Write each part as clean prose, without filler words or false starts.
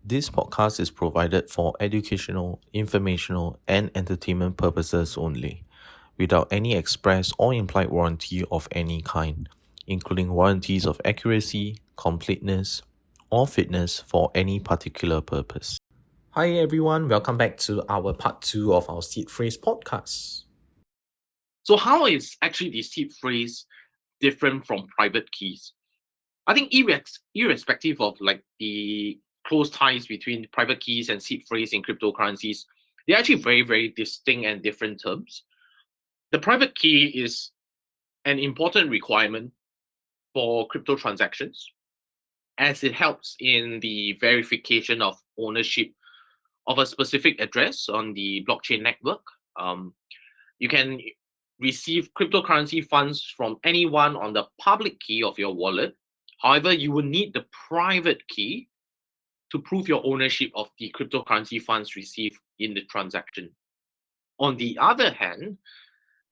This podcast is provided for educational, informational, and entertainment purposes only, without any express or implied warranty of any kind, including warranties of accuracy, completeness, or fitness for any particular purpose. Hi everyone, welcome back to our part 2 of our seed phrase podcast. So how is actually the seed phrase different from private keys? I think irrespective of like the close ties between private keys and seed phrase in cryptocurrencies, they're actually very, very distinct and different terms. The private key is an important requirement for crypto transactions as it helps in the verification of ownership of a specific address on the blockchain network. You can receive cryptocurrency funds from anyone on the public key of your wallet. However, you will need the private key to prove your ownership of the cryptocurrency funds received in the transaction. On the other hand,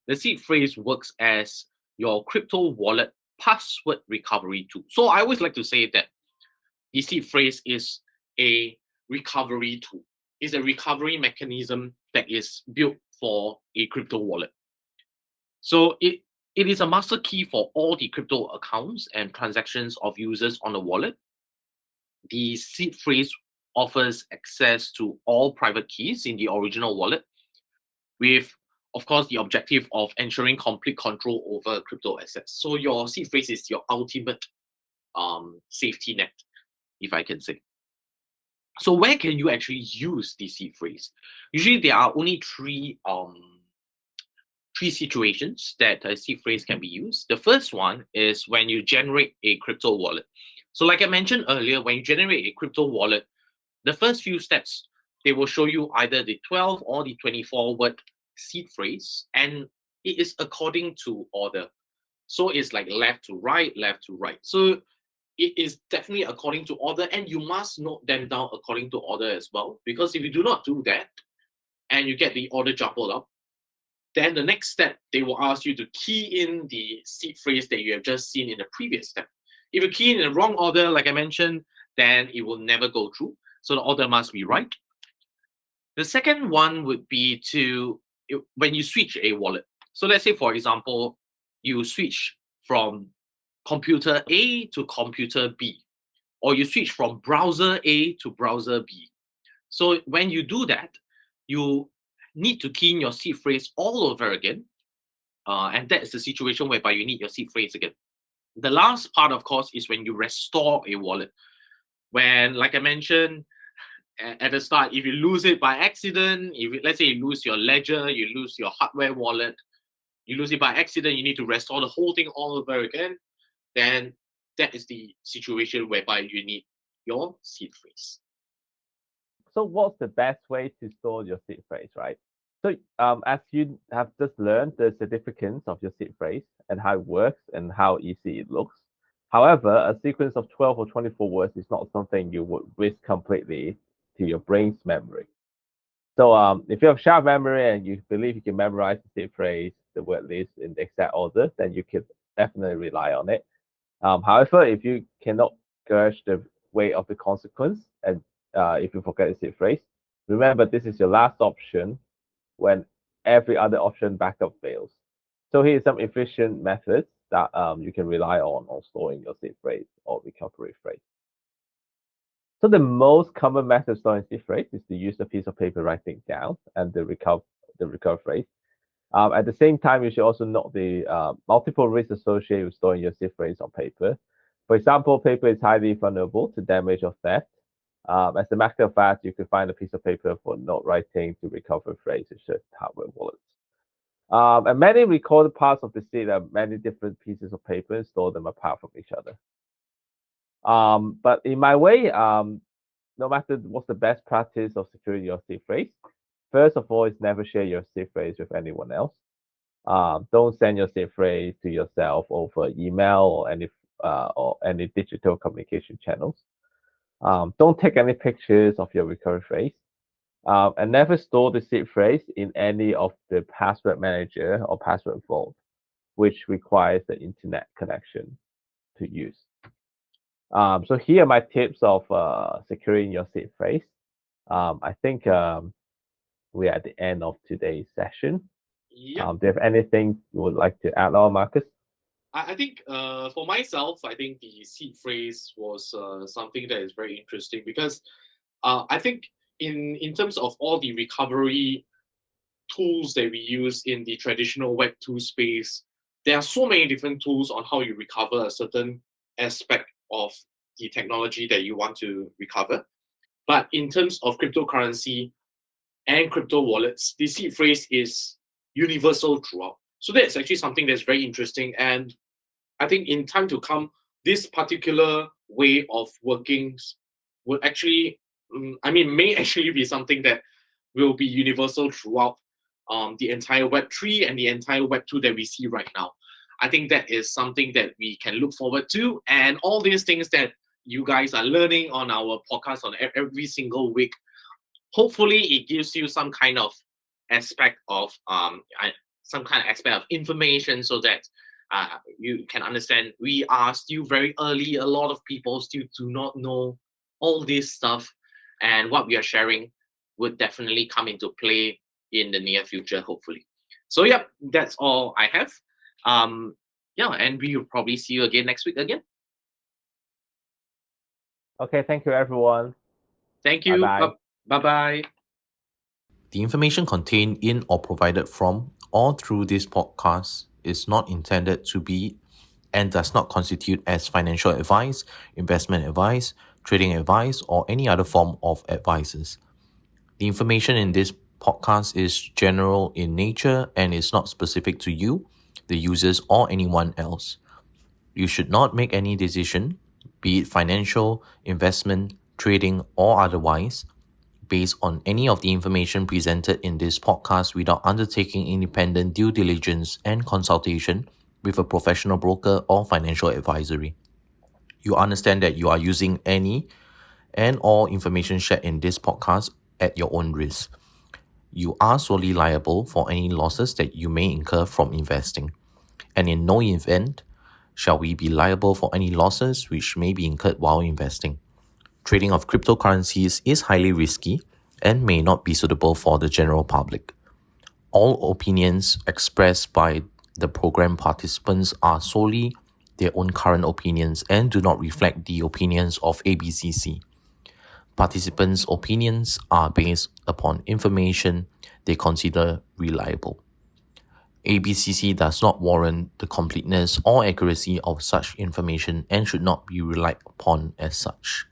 the seed phrase works as your crypto wallet password recovery tool. So I always like to say that the seed phrase is a recovery tool, is a recovery mechanism that is built for a crypto wallet. So it is a master key for all the crypto accounts and transactions of users on the wallet. The seed phrase offers access to all private keys in the original wallet, with, of course, the objective of ensuring complete control over crypto assets. So your seed phrase is your ultimate safety net, if I can say. So where can you actually use the seed phrase? Usually there are only three situations that a seed phrase can be used. The first one is when you generate a crypto wallet. So like I mentioned earlier, when you generate a crypto wallet, the first few steps, they will show you either the 12 or the 24 word seed phrase, and it is according to order. So it's like left to right, left to right. So it is definitely according to order, and you must note them down according to order as well. Because if you do not do that and you get the order jumbled up, then the next step, they will ask you to key in the seed phrase that you have just seen in the previous step. If you key in the wrong order, like I mentioned, then it will never go through. So the order must be right. The second one would be when you switch a wallet. So let's say, for example, you switch from computer A to computer B, or you switch from browser A to browser B. So when you do that, you need to key in your seed phrase all over again. And that is the situation whereby you need your seed phrase again. The last part, of course, is when you restore a wallet. When, like I mentioned at the start, if you lose it by accident, let's say you lose your ledger, you lose your hardware wallet, you lose it by accident, you need to restore the whole thing all over again, then that is the situation whereby you need your seed phrase. So what's the best way to store your seed phrase, right? So as you have just learned the significance of your seed phrase and how it works and how easy it looks. However, a sequence of 12 or 24 words is not something you would risk completely to your brain's memory. So if you have sharp memory and you believe you can memorize the seed phrase, the word list in the exact order, then you could definitely rely on it. However, if you cannot gauge the weight of the consequence, and if you forget the seed phrase, remember this is your last option when every other option backup fails. So here's some efficient methods that you can rely on storing your seed phrase or recovery phrase. So the most common method of storing seed phrase is to use a piece of paper writing down and the recover phrase. At the same time, you should also note the multiple risks associated with storing your seed phrase on paper. For example, paper is highly vulnerable to damage or theft. As a matter of fact, you can find a piece of paper for note writing to recover phrases in hardware wallets. And many recorded parts of the seed are many different pieces of paper and store them apart from each other. But in my way, no matter what's the best practice of securing your seed phrase, first of all, is never share your seed phrase with anyone else. Don't send your seed phrase to yourself over email or any digital communication channels. Don't take any pictures of your recovery phrase. And never store the seed phrase in any of the password manager or password vault, which requires the internet connection to use. So here are my tips of securing your seed phrase. I think we're at the end of today's session. Yep. Do you have anything you would like to add on, Marcus? I think for myself, I think the seed phrase was something that is very interesting because I think in terms of all the recovery tools that we use in the traditional Web 2 space, there are so many different tools on how you recover a certain aspect of the technology that you want to recover. But in terms of cryptocurrency and crypto wallets, the seed phrase is universal throughout. So that's actually something that's very interesting. And I think in time to come, this particular way of workings will actually, may actually be something that will be universal throughout the entire Web3 and the entire Web2 that we see right now. I think that is something that we can look forward to. And all these things that you guys are learning on our podcast on every single week, hopefully it gives you some kind of aspect of information so that you can understand we are still very early. A lot of people still do not know all this stuff, and what we are sharing would definitely come into play in the near future, hopefully. So yeah, that's all I have. And we will probably see you again next week again. Okay, thank you, everyone. Thank you. Bye-bye. Bye-bye. The information contained in or provided from or through this podcast is not intended to be and does not constitute as financial advice, investment advice, trading advice, or any other form of advices. The information in this podcast is general in nature and is not specific to you, the users, or anyone else. You should not make any decision, be it financial, investment, trading, or otherwise, based on any of the information presented in this podcast without undertaking independent due diligence and consultation with a professional broker or financial advisory. You understand that you are using any and all information shared in this podcast at your own risk. You are solely liable for any losses that you may incur from investing, and in no event shall we be liable for any losses which may be incurred while investing. Trading of cryptocurrencies is highly risky and may not be suitable for the general public. All opinions expressed by the program participants are solely their own current opinions and do not reflect the opinions of ABCC. Participants' opinions are based upon information they consider reliable. ABCC does not warrant the completeness or accuracy of such information and should not be relied upon as such.